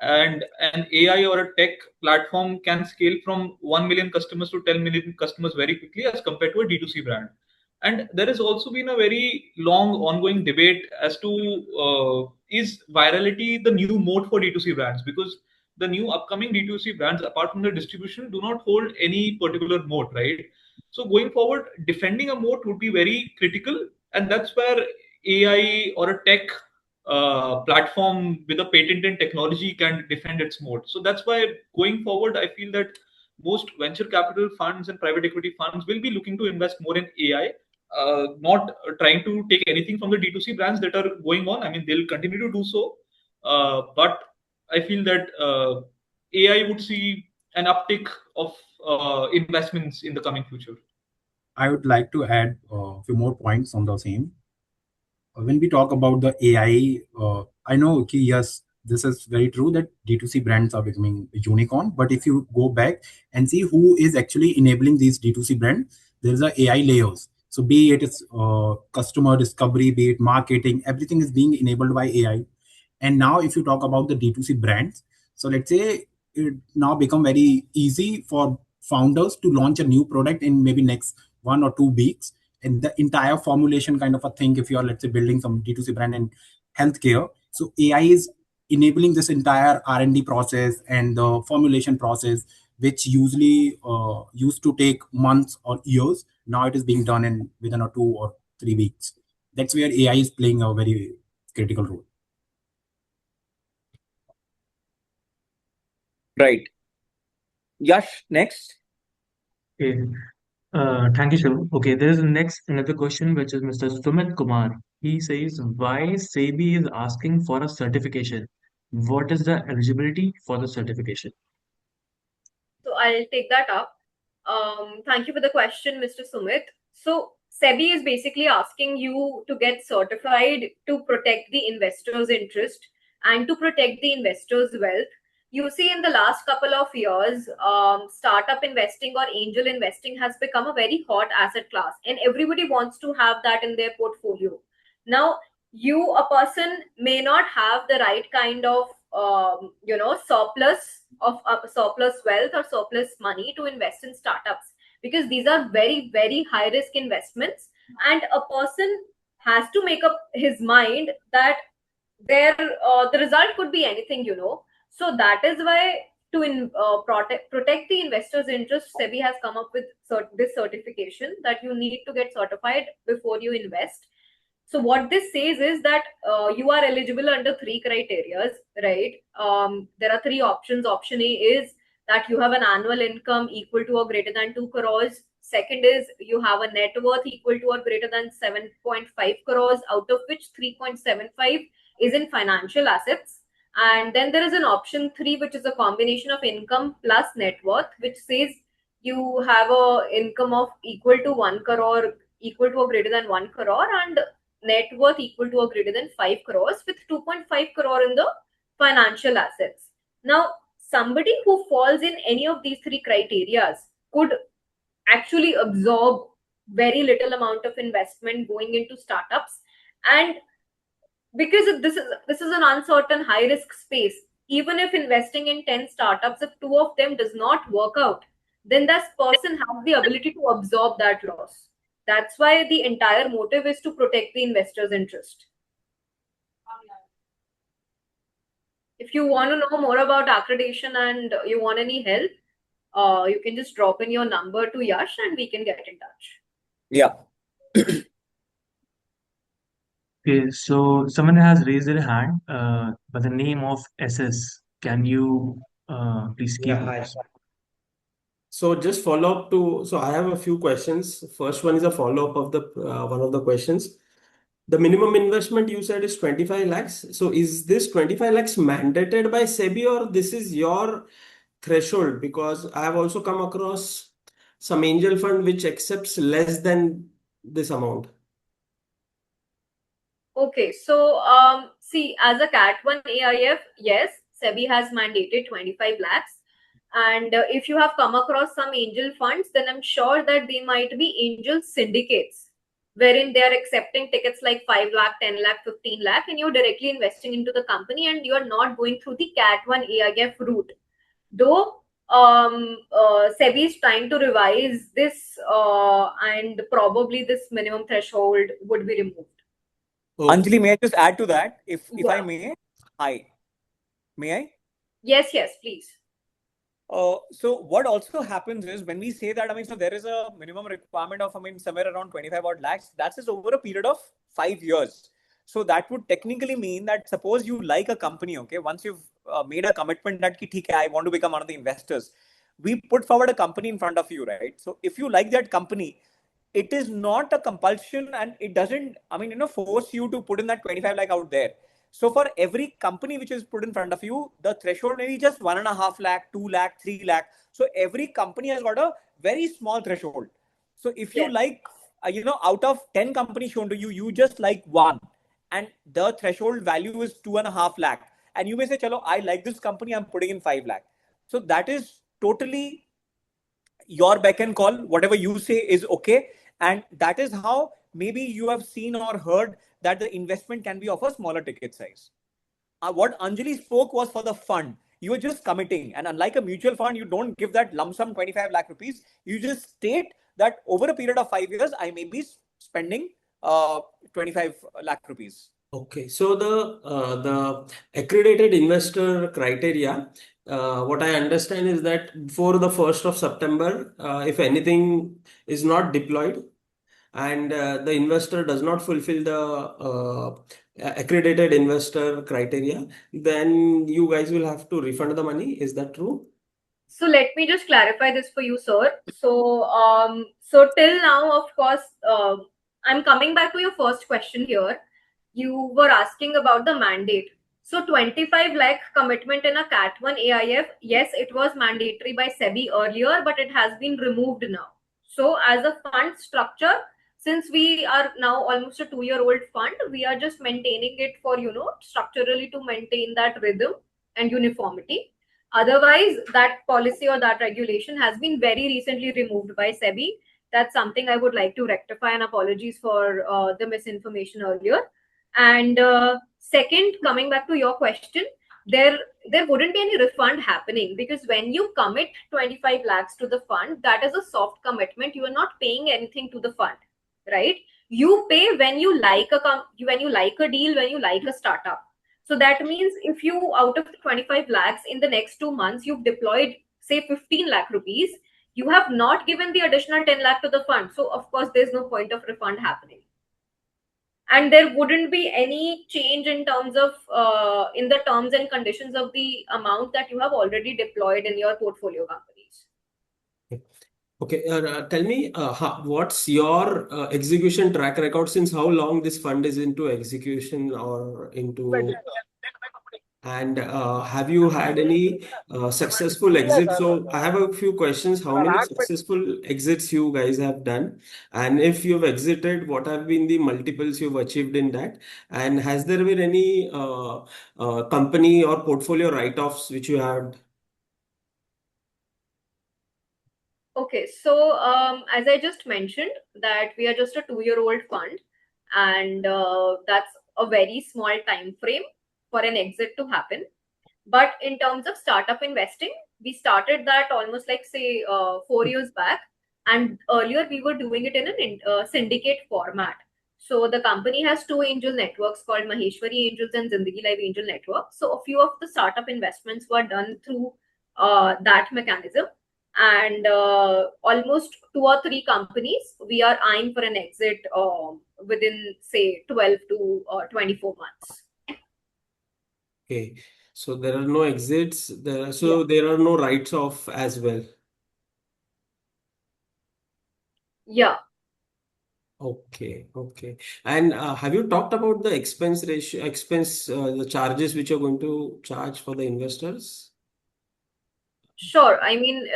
And an AI or a tech platform can scale from 1 million customers to 10 million customers very quickly as compared to a D2C brand. And there has also been a very long ongoing debate as to is virality the new mode for D2C brands? Because the new upcoming D2C brands, apart from the distribution, do not hold any particular mode, right? So going forward, defending a moat would be very critical, and that's where AI or a tech platform with a patented technology can defend its moat. So that's why going forward, I feel that most venture capital funds and private equity funds will be looking to invest more in AI, not trying to take anything from the D2C brands that are going on. I mean, they'll continue to do so, but I feel that AI would see an uptick of investments in the coming future. I would like to add a few more points on the same. When we talk about the AI, I know, okay, yes, this is very true that D2C brands are becoming a unicorn. But if you go back and see who is actually enabling these D2C brands, there's a AI layers. So be it is customer discovery, be it marketing, everything is being enabled by AI. And now if you talk about the D2C brands, so let's say it now become very easy for founders to launch a new product in maybe next 1 or 2 weeks, and the entire formulation kind of a thing, if you are, let's say, building some D2C brand in healthcare. So AI is enabling this entire R&D process and the formulation process, which usually used to take months or years. Now it is being done in within 2 or 3 weeks. That's where AI is playing a very critical role. Right. Yash, next. Okay. Thank you, Shiv. Okay, there is another question, which is Mr. Sumit Kumar. He says, why SEBI is asking for a certification? What is the eligibility for the certification? So I'll take that up. Thank you for the question, Mr. Sumit. So SEBI is basically asking you to get certified to protect the investor's interest and to protect the investor's wealth. You see, in the last couple of years, startup investing or angel investing has become a very hot asset class, and everybody wants to have that in their portfolio. Now, you, a person, may not have the right kind of surplus wealth or surplus money to invest in startups, because these are very, very high risk investments, and a person has to make up his mind that the result could be anything. So that is why to protect the investor's interest, SEBI has come up with this certification that you need to get certified before you invest. So what this says is that you are eligible under 3 criteria, right? There are 3 options. Option A is that you have an annual income equal to or greater than 2 crores. Second is you have a net worth equal to or greater than 7.5 crores, out of which 3.75 is in financial assets. And then there is an option 3, which is a combination of income plus net worth, which says you have a income of equal to 1 crore, equal to or greater than 1 crore, and net worth equal to or greater than 5 crores with 2.5 crore in the financial assets. Now, somebody who falls in any of these 3 criteria could actually absorb very little amount of investment going into startups. And because this is an uncertain high risk space. Even if investing in 10 startups, if two of them does not work out, then that person has the ability to absorb that loss. That's why the entire motive is to protect the investor's interest. If you want to know more about accreditation and you want any help, you can just drop in your number to Yash and we can get in touch. Yeah. Okay, so someone has raised their hand by the name of SS. Can you please keep Yeah, hi. So just follow up to, so I have a few questions. First one is a follow up of the one of the questions. The minimum investment you said is 25 lakhs. So is this 25 lakhs mandated by SEBI or this is your threshold? Because I have also come across some angel fund which accepts less than this amount. Okay, so see, as a Cat 1 AIF, yes, SEBI has mandated 25 lakhs. And if you have come across some angel funds, then I'm sure that they might be angel syndicates, wherein they are accepting tickets like 5 lakh, 10 lakh, 15 lakh, and you're directly investing into the company and you're not going through the Cat 1 AIF route. Though SEBI is trying to revise this and probably this minimum threshold would be removed. Okay. Anjali, may I just add to that? If I Yeah. may, hi. May I? Yes, please. So what also happens is when we say that, so there is a minimum requirement of, somewhere around 25 odd lakhs. That is over a period of 5 years. So that would technically mean that suppose you like a company, okay, once you've made a commitment that ki, theek hai, I want to become one of the investors, we put forward a company in front of you, right? So if you like that company, it is not a compulsion and it doesn't, force you to put in that 25 lakh out there. So for every company which is put in front of you, the threshold may be just 1.5 lakh, 2 lakh, 3 lakh. So every company has got a very small threshold. So if you like, out of 10 companies shown to you, you just like one, and the threshold value is 2.5 lakh. And you may say, chalo, I like this company, I'm putting in 5 lakh. So that is totally your beck and call. Whatever you say is okay. And that is how maybe you have seen or heard that the investment can be of a smaller ticket size. What Anjali spoke was for the fund. You are just committing. And unlike a mutual fund, you don't give that lump sum 25 lakh rupees. You just state that over a period of 5 years, I may be spending 25 lakh rupees. Okay, so the accredited investor criteria, what I understand is that before the 1st of September, if anything is not deployed and the investor does not fulfill the accredited investor criteria, then you guys will have to refund the money. Is that true? So let me just clarify this for you, sir. So till now, of course, I'm coming back to your first question here. You were asking about the mandate. So 25 lakh commitment in a Cat 1 AIF, yes, it was mandatory by SEBI earlier, but it has been removed now. So as a fund structure, since we are now almost a 2-year-old fund, we are just maintaining it for, structurally to maintain that rhythm and uniformity. Otherwise, that policy or that regulation has been very recently removed by SEBI. That's something I would like to rectify, and apologies for the misinformation earlier. And second, coming back to your question, there wouldn't be any refund happening, because when you commit 25 lakhs to the fund, that is a soft commitment. You are not paying anything to the fund, right? You pay when you like when you like a deal, when you like a startup. So that means if you, out of the 25 lakhs, in the next 2 months, you've deployed, say, 15 lakh rupees, you have not given the additional 10 lakh to the fund. So, of course, there's no point of refund happening. And there wouldn't be any change in terms of, in the terms and conditions of the amount that you have already deployed in your portfolio companies. Okay, tell me, what's your execution track record? Since how long this fund is into execution or into, and have you had any successful exits? So I have a few questions. How many successful exits you guys have done? And if you've exited, what have been the multiples you've achieved in that? And has there been any company or portfolio write-offs which you had? Okay, so as I just mentioned, that we are just a 2-year-old fund, and that's a very small time frame for an exit to happen. But in terms of startup investing, we started that almost like say 4 years back, and earlier we were doing it in a syndicate format. So the company has two angel networks called Maheshwari Angels and Zindagi Life Angel Network. So a few of the startup investments were done through that mechanism, and almost 2 or 3 companies we are eyeing for an exit within say 12 to 24 months. Okay. So there are no exits. There are no writes off as well. Yeah. Okay. And have you talked about the expense ratio, the charges which you're going to charge for the investors? Sure. I mean,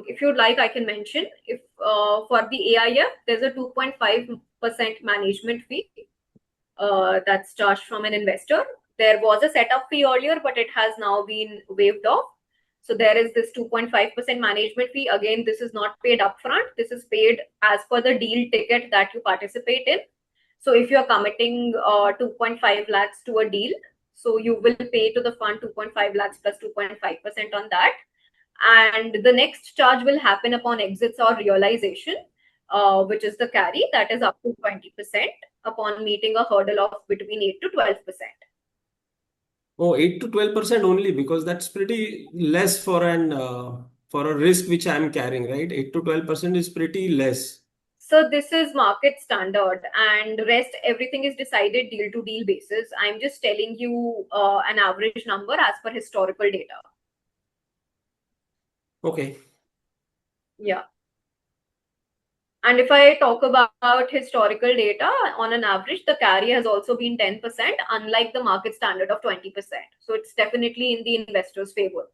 if you'd like, I can mention if for the AIF, there's a 2.5% management fee that's charged from an investor. There was a setup fee earlier, but it has now been waived off. So there is this 2.5% management fee. Again, this is not paid upfront. This is paid as per the deal ticket that you participate in. So if you're committing 2.5 lakhs to a deal, so you will pay to the fund 2.5 lakhs plus 2.5% on that. And the next charge will happen upon exits or realization, which is the carry, that is up to 20% upon meeting a hurdle of between 8 to 12%. Oh, 8 to 12% only, because that's pretty less for a risk which I'm carrying, right? 8 to 12% is pretty less. So this is market standard, and rest everything is decided deal to deal basis. I'm just telling you an average number as per historical data. Okay. Yeah. And if I talk about historical data, on an average, the carry has also been 10%, unlike the market standard of 20%. So it's definitely in the investor's favor.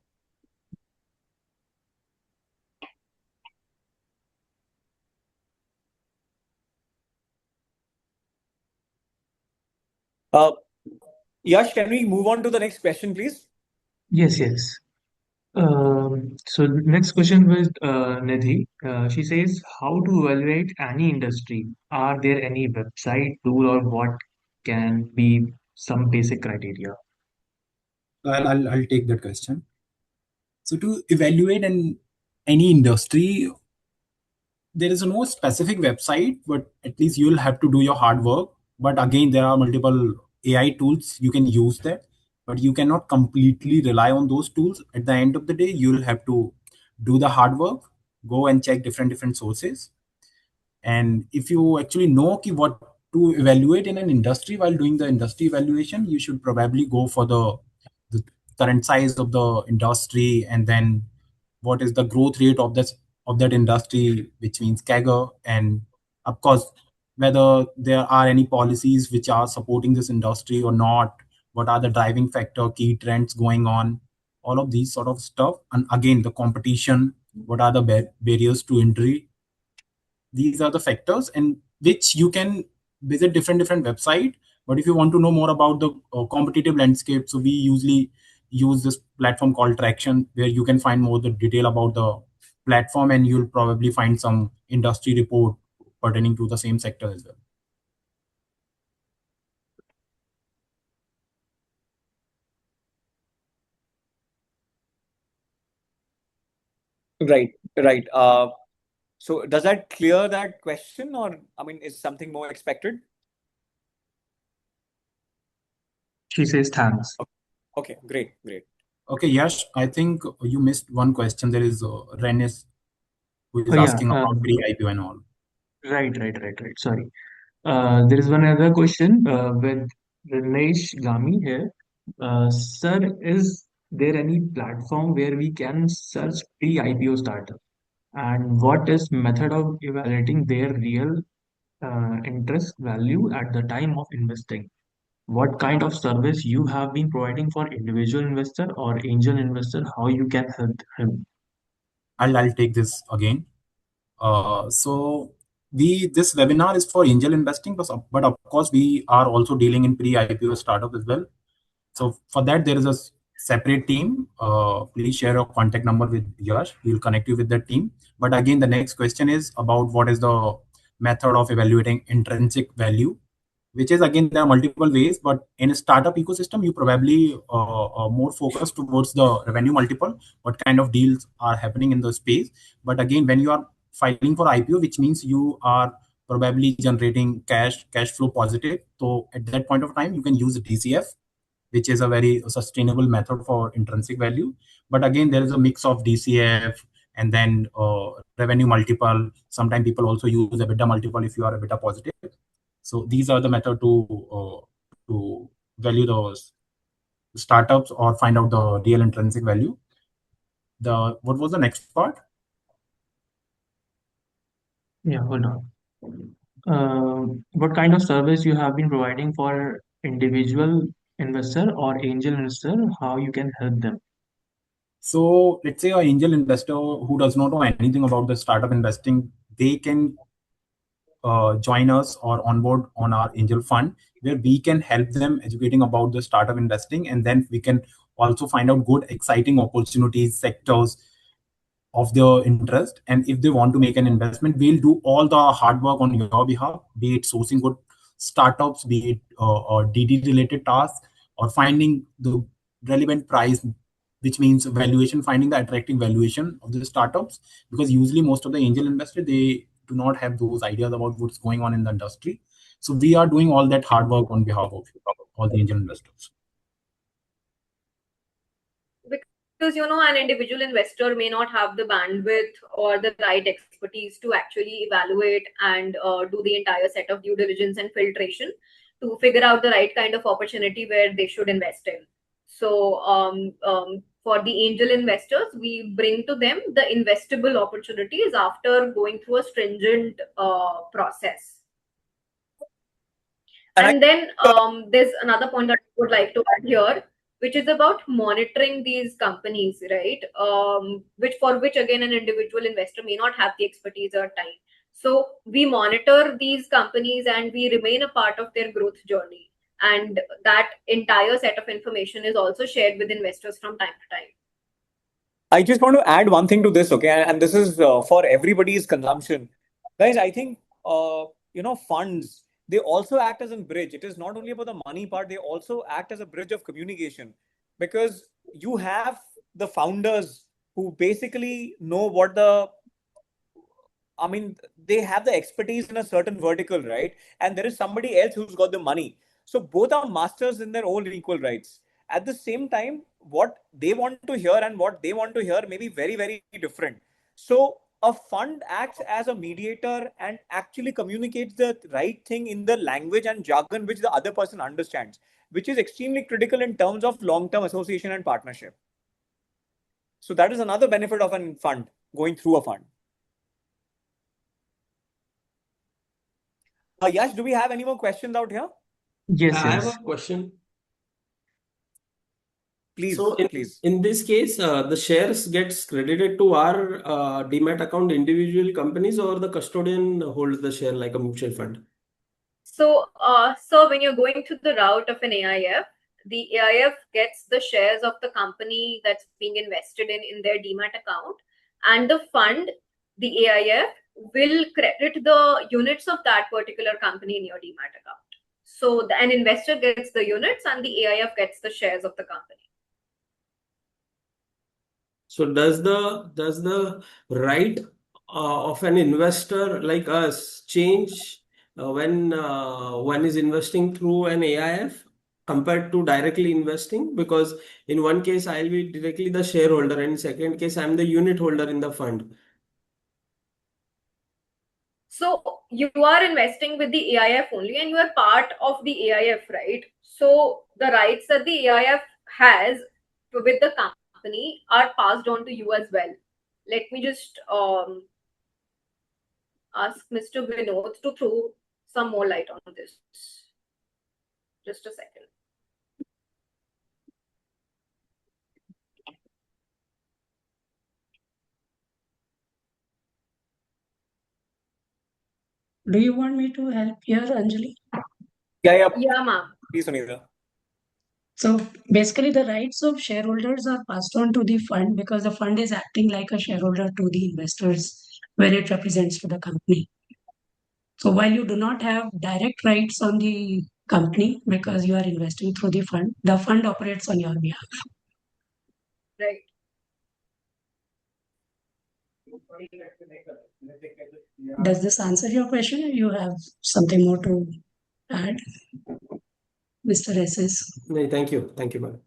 Yash, can we move on to the next question, please? Yes. So next question was Nidhi. She says, how to evaluate any industry? Are there any website, tool, or what can be some basic criteria? I'll take that question. So to evaluate any industry, there is no specific website, but at least you'll have to do your hard work. But again, there are multiple AI tools you can use that, but you cannot completely rely on those tools. At the end of the day, you'll have to do the hard work, go and check different sources. And if you actually know what to evaluate in an industry while doing the industry evaluation, you should probably go for the current size of the industry, and then what is the growth rate of that industry, which means CAGR, and of course whether there are any policies which are supporting this industry or not, what are the driving factor, key trends going on, all of these sort of stuff. And again, the competition, what are the barriers to entry. These are the factors and which you can visit different website. But if you want to know more about the competitive landscape, so we usually use this platform called Traction, where you can find more the detail about the platform, and you'll probably find some industry report pertaining to the same sector as well. Right. So does that clear that question, or I mean, is something more expected? She says thanks. Okay, great. Okay, Yash, I think you missed one question. There is Renis who is Oh, yeah. asking about pre-IPO and all. Right. Sorry. There is one other question with Ramesh Gami here. Sir, is there any platform where we can search pre-IPO startup? And what is method of evaluating their real interest value at the time of investing? What kind of service you have been providing for individual investor or angel investor? How you can help him? I'll take this again. So this webinar is for angel investing, but of course we are also dealing in pre-IPO startup as well. So for that there is a separate team. Please share your contact number with Yash. We'll connect you with the team. But again, the next question is about what is the method of evaluating intrinsic value, which is again there are multiple ways, but in a startup ecosystem you probably more focused towards the revenue multiple, what kind of deals are happening in the space. But again, when you are filing for IPO, which means you are probably generating cash flow positive, so at that point of time you can use DCF, which is a very sustainable method for intrinsic value. But again, there is a mix of DCF and then revenue multiple. Sometimes people also use EBITDA multiple if you are EBITDA positive. So these are the method to value those startups or find out the real intrinsic value. What was the next part? Yeah, hold on. What kind of service you have been providing for individual investor or angel investor? How you can help them? So let's say an angel investor who does not know anything about the startup investing, they can join us or onboard on our angel fund, where we can help them educating about the startup investing, and then we can also find out good exciting opportunities, sectors of their interest. And if they want to make an investment, we'll do all the hard work on your behalf, be it sourcing good startups, be it DD related tasks, or finding the relevant price, which means valuation, finding the attractive valuation of the startups. Because usually most of the angel investors, they do not have those ideas about what's going on in the industry. So we are doing all that hard work on behalf of all the angel investors. Because an individual investor may not have the bandwidth or the right expertise to actually evaluate and do the entire set of due diligence and filtration to figure out the right kind of opportunity where they should invest in. So for the angel investors, we bring to them the investable opportunities after going through a stringent process. And then there's another point that I would like to add here, which is about monitoring these companies, right? Which again an individual investor may not have the expertise or time. So we monitor these companies and we remain a part of their growth journey. And that entire set of information is also shared with investors from time to time. I just want to add one thing to this, okay? And this is for everybody's consumption. Guys, I think, funds, they also act as a bridge. It is not only about the money part, they also act as a bridge of communication, because you have the founders who basically know they have the expertise in a certain vertical, right? And there is somebody else who's got the money. So both are masters in their own equal rights. At the same time, what they want to hear and what they want to hear may be very, very different. So a fund acts as a mediator and actually communicates the right thing in the language and jargon which the other person understands, which is extremely critical in terms of long-term association and partnership. So that is another benefit of a fund, going through a fund. Yash, do we have any more questions out here? Yes, I have yes. a question. Please, So please. in this case, the shares gets credited to our demat account individual companies, or the custodian holds the share like a mutual fund? So, when you're going to the route of an AIF, the AIF gets the shares of the company that's being invested in their demat account, and the fund, the AIF, will credit the units of that particular company in your demat account. So an investor gets the units and the AIF gets the shares of the company. So does the right of an investor like us change when one is investing through an AIF compared to directly investing? Because in one case I'll be directly the shareholder, and in second case I'm the unit holder in the fund. So you are investing with the AIF only, and you are part of the AIF, right? So the rights that the AIF has with the company are passed on to you as well. Let me just ask Mr. Vinod to throw some more light on this. Just a second. Do you want me to help here, Anjali? Yeah, ma'am. please, Sunita. So basically, the rights of shareholders are passed on to the fund because the fund is acting like a shareholder to the investors where it represents to the company. So while you do not have direct rights on the company because you are investing through the fund operates on your behalf. Right. Does this answer your question, or you have something more to add, Mr. SS? No, thank you. Thank you, madam.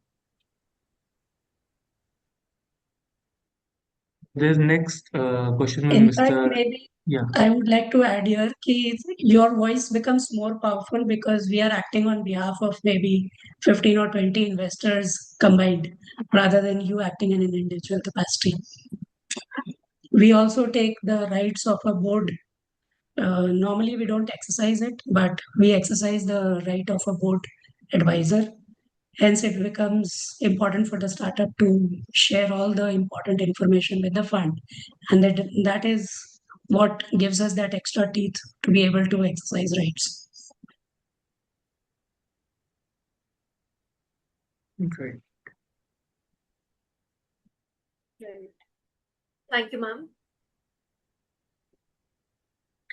There's next question In with fact, Mr. maybe Yeah. I would like to add here that your voice becomes more powerful because we are acting on behalf of maybe 15 or 20 investors combined, rather than you acting in an individual capacity. We also take the rights of a board. Normally, we don't exercise it, but we exercise the right of a board advisor. Hence, it becomes important for the startup to share all the important information with the fund. And that is what gives us that extra teeth to be able to exercise rights. Great. Right. Thank you, ma'am.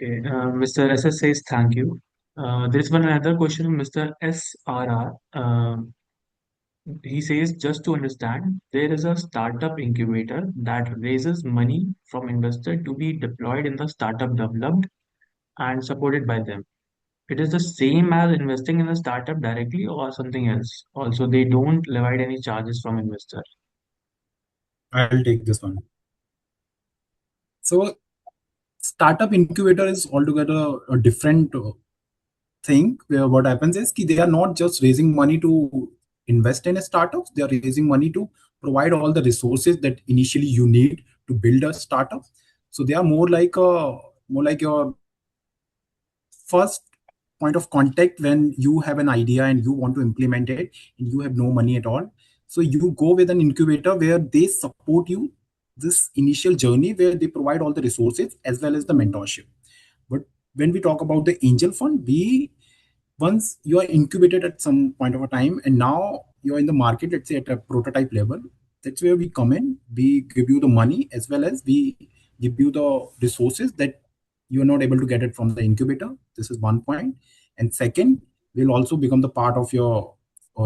Okay. Mr. SS says thank you. There is one another question from Mr. SRR. He says, just to understand, there is a startup incubator that raises money from investor to be deployed in the startup developed and supported by them. It is the same as investing in a startup directly or something else. Also, they don't levy any charges from investor. I'll take this one. So, startup incubator is altogether a different thing, where what happens is they are not just raising money to invest in a startup, they are raising money to provide all the resources that initially you need to build a startup. So they are more like your first point of contact when you have an idea and you want to implement it and you have no money at all. So you go with an incubator where they support you this initial journey, where they provide all the resources as well as the mentorship. But when we talk about the angel fund, once you are incubated at some point of a time and now you're in the market, let's say at a prototype level, that's where we come in. We give you the money as well as we give you the resources that you are not able to get it from the incubator. This is one point. And second, we'll also become the part of your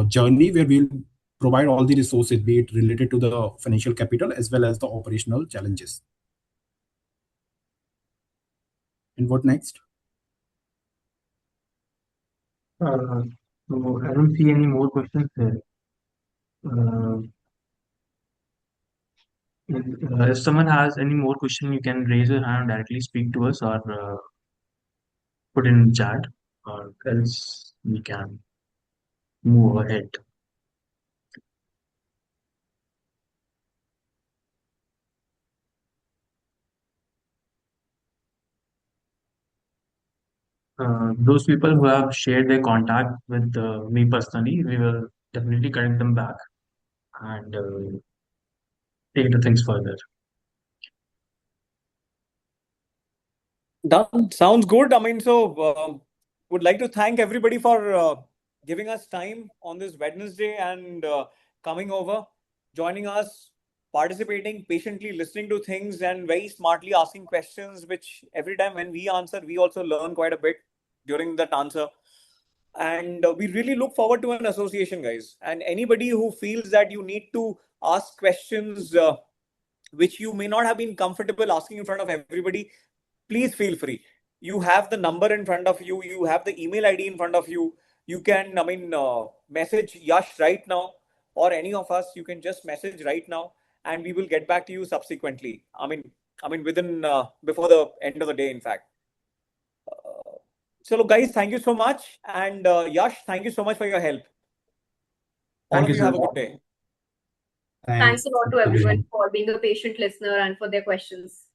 journey, where we'll provide all the resources, be it related to the financial capital as well as the operational challenges. And what next? So I don't see any more questions there. If someone has any more question, you can raise your hand and directly speak to us, or put in chat, or else we can move ahead. Those people who have shared their contact with me personally, we will definitely connect them back and take the things further. Done. Sounds good. I mean, so would like to thank everybody for giving us time on this Wednesday and coming over, joining us, participating, patiently listening to things, and very smartly asking questions, which every time when we answer, we also learn quite a bit during that answer. And we really look forward to an association, guys. And anybody who feels that you need to ask questions which you may not have been comfortable asking in front of everybody, please feel free. You have the number in front of you, you have the email ID in front of you. You can, message Yash right now, or any of us. You can just message right now, and we will get back to you subsequently. Within before the end of the day, in fact. So, look, guys, thank you so much, and Yash, thank you so much for your help. All Thank of you, you sir. have a good day. Thanks a lot to everyone for being a patient listener and for their questions.